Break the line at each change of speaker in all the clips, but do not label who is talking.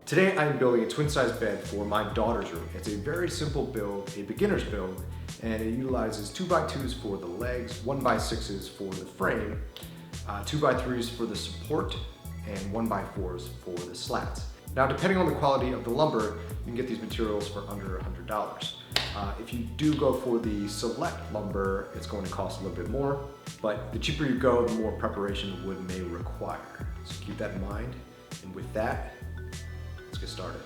Today I'm building a twin-size bed for my daughter's room. It's a very simple build, a beginner's build, and it utilizes 2x2s for the legs, 1x6s for the frame, 2x3s for the support, and 1x4s for the slats. Now, depending on the quality of the lumber, you can get these materials for under $100. If you do go for the select lumber, it's going to cost a little bit more, but the cheaper you go, the more preparation wood may require. So keep that in mind, and with that, let's get started.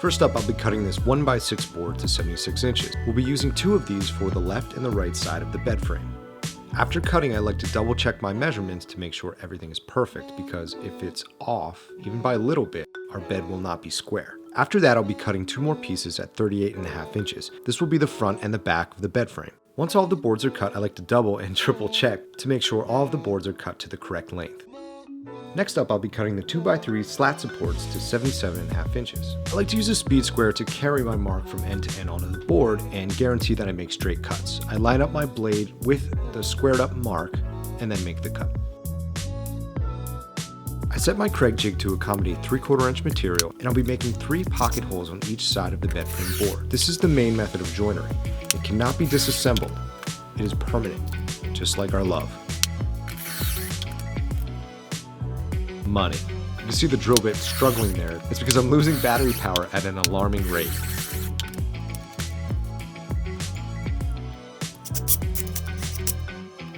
First up, I'll be cutting this 1x6 board to 76 inches. We'll be using 2 of these for the left and the right side of the bed frame. After cutting, I like to double check my measurements to make sure everything is perfect, because if it's off, even by a little bit, our bed will not be square. After that, I'll be cutting 2 more pieces at 38.5 inches. This will be the front and the back of the bed frame. Once all of the boards are cut, I like to double and triple check to make sure all of the boards are cut to the correct length. Next up, I'll be cutting the 2x3 slat supports to 77.5 inches. I like to use a speed square to carry my mark from end to end onto the board and guarantee that I make straight cuts. I line up my blade with the squared up mark and then make the cut. I set my Kreg jig to accommodate 3/4 inch material, and I'll be making 3 pocket holes on each side of the bed frame board. This is the main method of joinery. It cannot be disassembled. It is permanent, just like our love. Money. You can see the drill bit struggling there. It's because I'm losing battery power at an alarming rate.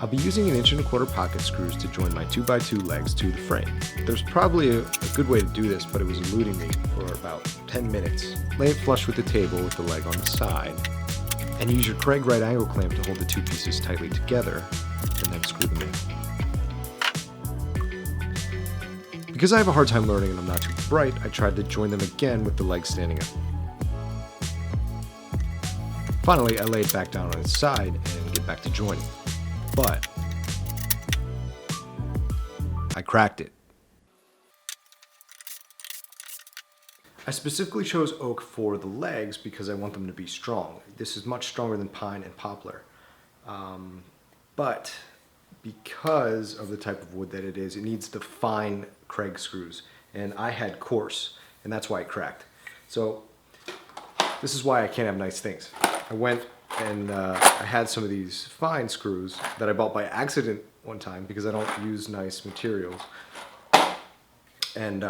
I'll be using 1.25 pocket screws to join my 2x2 legs to the frame. There's probably a good way to do this, but it was eluding me for about 10 minutes. Lay it flush with the table with the leg on the side, and use your Kreg right angle clamp to hold the 2 pieces tightly together, and then screw them in. Because I have a hard time learning and I'm not too bright, I tried to join them again with the legs standing up. Finally, I lay it back down on its side and get back to joining. But I cracked it. I specifically chose oak for the legs because I want them to be strong. This is much stronger than pine and poplar. But because of the type of wood that it is, it needs the fine Kreg screws, and I had coarse, and that's why it cracked. So this is why I can't have nice things. I went and I had some of these fine screws that I bought by accident one time because I don't use nice materials, and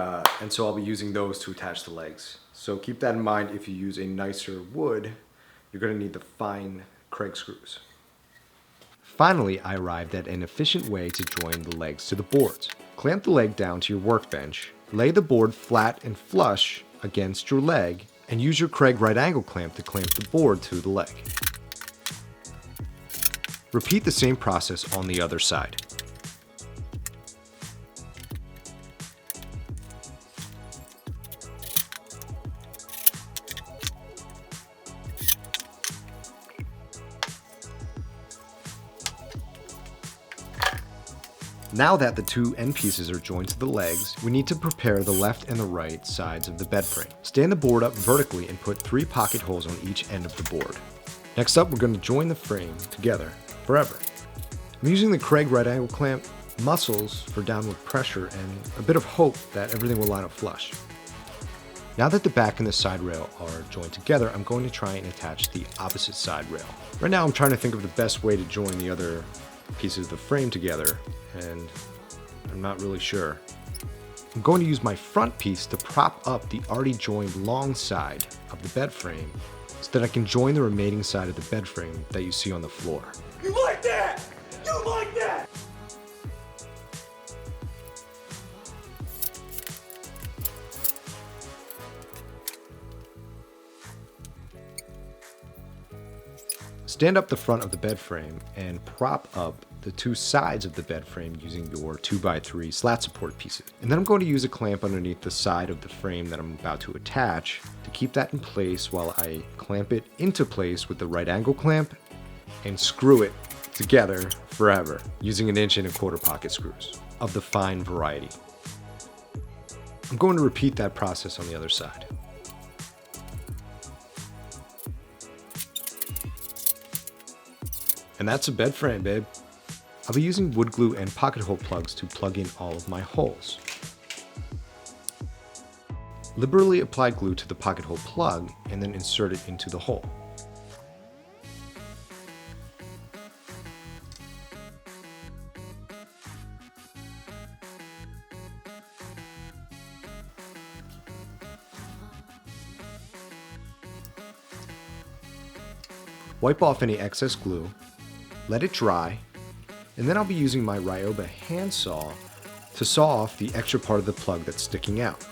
so I'll be using those to attach the legs. So keep that in mind. If you use a nicer wood, you're going to need the fine Kreg screws. Finally, I arrived at an efficient way to join the legs to the boards. Clamp the leg down to your workbench, lay the board flat and flush against your leg, and use your Kreg right angle clamp to clamp the board to the leg. Repeat the same process on the other side. Now that the 2 end pieces are joined to the legs, we need to prepare the left and the right sides of the bed frame. Stand the board up vertically and put 3 pocket holes on each end of the board. Next up, we're going to join the frame together forever. I'm using the Kreg right angle clamp, muscles for downward pressure, and a bit of hope that everything will line up flush. Now that the back and the side rail are joined together, I'm going to try and attach the opposite side rail. Right now I'm trying to think of the best way to join the other pieces of the frame together, and I'm not really sure. I'm going to use my front piece to prop up the already joined long side of the bed frame so that I can join the remaining side of the bed frame that you see on the floor.
You like that? You like that?
Stand up the front of the bed frame and prop up the 2 sides of the bed frame using your 2x3 slat support pieces. And then I'm going to use a clamp underneath the side of the frame that I'm about to attach to keep that in place while I clamp it into place with the right angle clamp and screw it together forever using 1.25 pocket screws of the fine variety. I'm going to repeat that process on the other side. And that's a bed frame, babe. I'll be using wood glue and pocket hole plugs to plug in all of my holes. Liberally apply glue to the pocket hole plug and then insert it into the hole. Wipe off any excess glue, let it dry, and then I'll be using my Ryoba handsaw to saw off the extra part of the plug that's sticking out.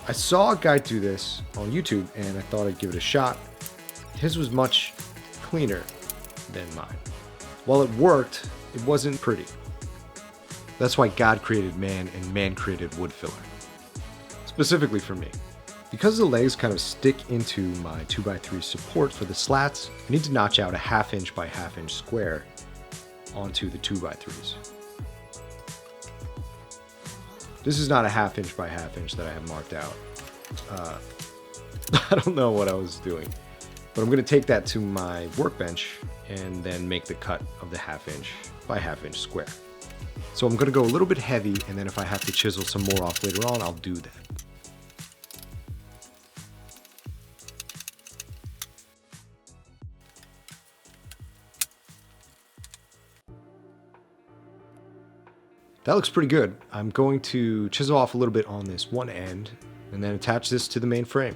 I saw a guy do this on YouTube and I thought I'd give it a shot. His was much cleaner than mine. While it worked, it wasn't pretty. That's why God created man and man created wood filler. Specifically for me. Because the legs kind of stick into my 2x3 support for the slats, I need to notch out a 1/2 inch by 1/2 inch square onto the 2x3s. This is not a 1/2 inch by 1/2 inch that I have marked out. I don't know what I was doing, but I'm going to take that to my workbench and then make the cut of the 1/2 inch by 1/2 inch square. So I'm going to go a little bit heavy, and then if I have to chisel some more off later on, I'll do that. That looks pretty good. I'm going to chisel off a little bit on this one end and then attach this to the main frame.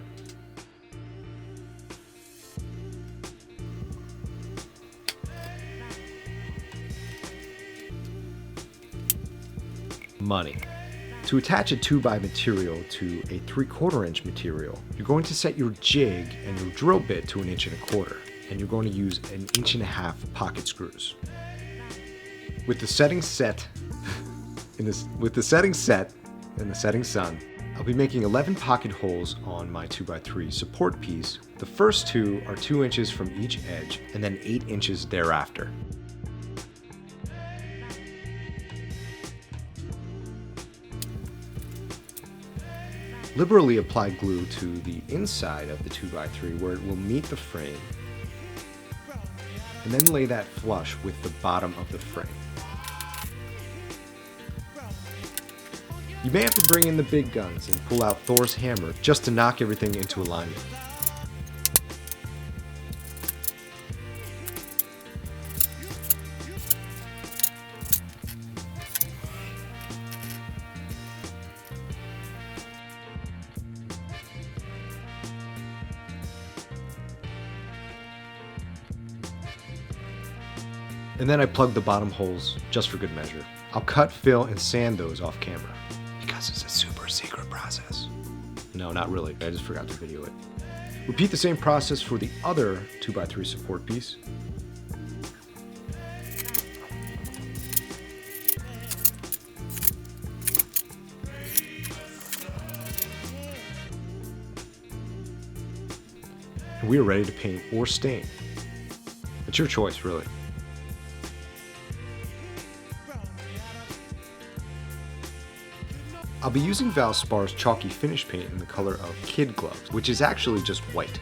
Money. To attach a 2x material to a 3/4 inch material, you're going to set your jig and your drill bit to 1 1/4 inch, and you're going to use 1.5 inch pocket screws. With the settings set and the setting sun, I'll be making 11 pocket holes on my 2x3 support piece. The first 2 are 2 inches from each edge and then 8 inches thereafter. Liberally apply glue to the inside of the 2x3 where it will meet the frame, and then lay that flush with the bottom of the frame. You may have to bring in the big guns and pull out Thor's hammer just to knock everything into alignment. And then I plug the bottom holes just for good measure. I'll cut, fill, and sand those off camera. Because it's a super secret process. No, not really. I just forgot to video it. Repeat the same process for the other 2x3 support piece. And we are ready to paint or stain. It's your choice, really. I'll be using Valspar's chalky finish paint in the color of Kid Gloves, which is actually just white.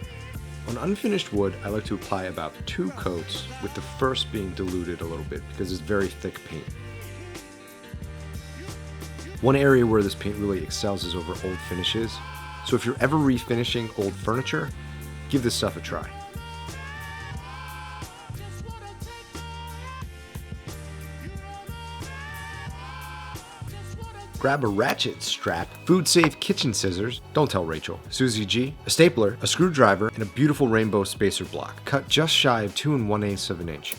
On unfinished wood, I like to apply about 2 coats, with the first being diluted a little bit because it's very thick paint. One area where this paint really excels is over old finishes, so if you're ever refinishing old furniture, give this stuff a try. Grab a ratchet strap, food-safe kitchen scissors, don't tell Rachel, Susie G, a stapler, a screwdriver, and a beautiful rainbow spacer block, cut just shy of 2 1/8 of an inch.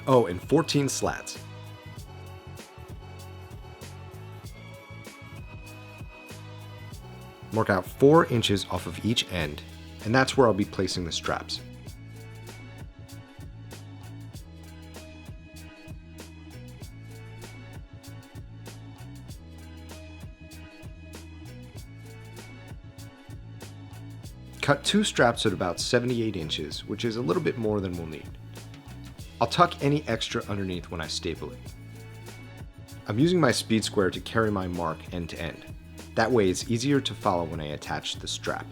Oh, and 14 slats. Mark out 4 inches off of each end, and that's where I'll be placing the straps. Cut 2 straps at about 78 inches, which is a little bit more than we'll need. I'll tuck any extra underneath when I staple it. I'm using my speed square to carry my mark end to end. That way it's easier to follow when I attach the strap.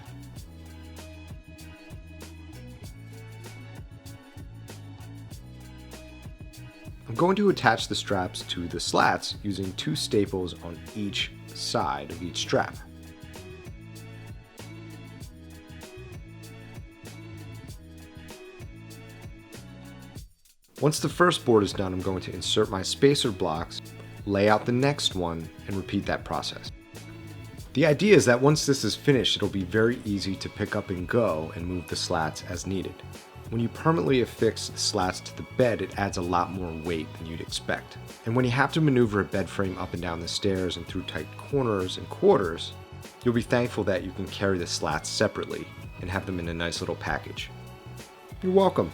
I'm going to attach the straps to the slats using 2 staples on each side of each strap. Once the first board is done, I'm going to insert my spacer blocks, lay out the next one, and repeat that process. The idea is that once this is finished, it'll be very easy to pick up and go and move the slats as needed. When you permanently affix the slats to the bed, it adds a lot more weight than you'd expect. And when you have to maneuver a bed frame up and down the stairs and through tight corners and quarters, you'll be thankful that you can carry the slats separately and have them in a nice little package. You're welcome.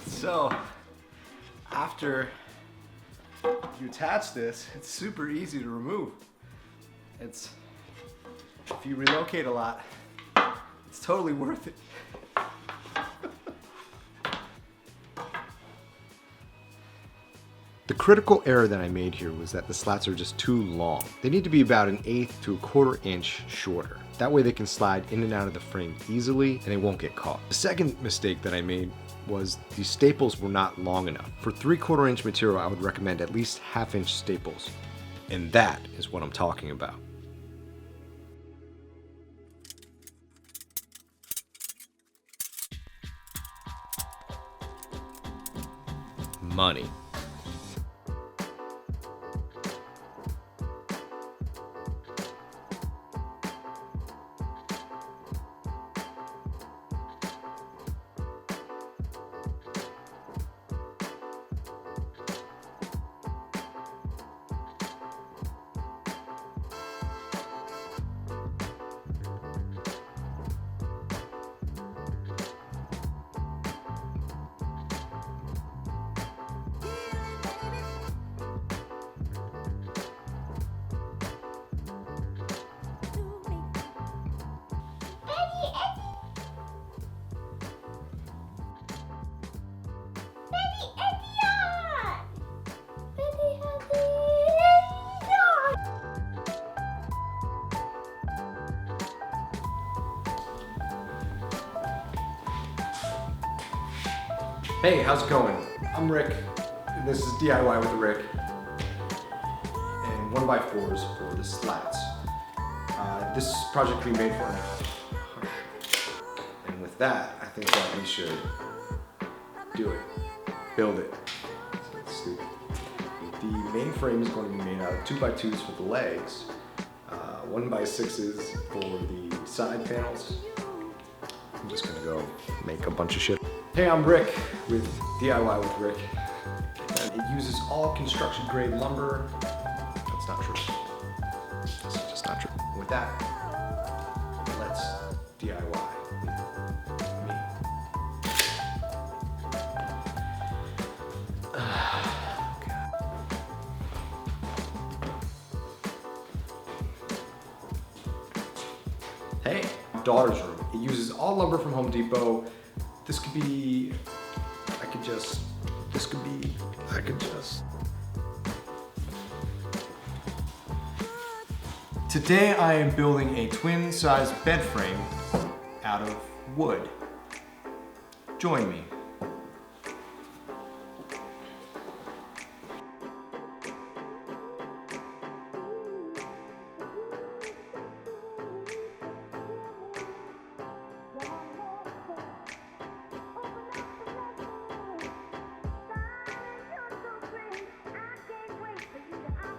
So, after you attach this, it's super easy to remove. If you relocate a lot, it's totally worth it. The critical error that I made here was that the slats are just too long. They need to be about 1/8 to 1/4 inch shorter. That way they can slide in and out of the frame easily and they won't get caught. The second mistake that I made was these staples were not long enough. For 3/4 inch material, I would recommend at least 1/2 inch staples. And that is what I'm talking about. Money. Hey, how's it going? I'm Rick, and this is DIY with Rick, and 1x4s for the slats. This project we made for now. And with that, I think that we should do it. Build it. So let's do it. The main frame is going to be made out of 2x2s for the legs, 1x6s for the side panels. I'm just gonna go make a bunch of shit. Hey, I'm Rick with DIY with Rick. And it uses all construction grade lumber. That's not true. That's just not true. With that, let's DIY with me. Hey, daughter's room. It uses all lumber from Home Depot. This could be, Today I am building a twin-size bed frame out of wood. Join me.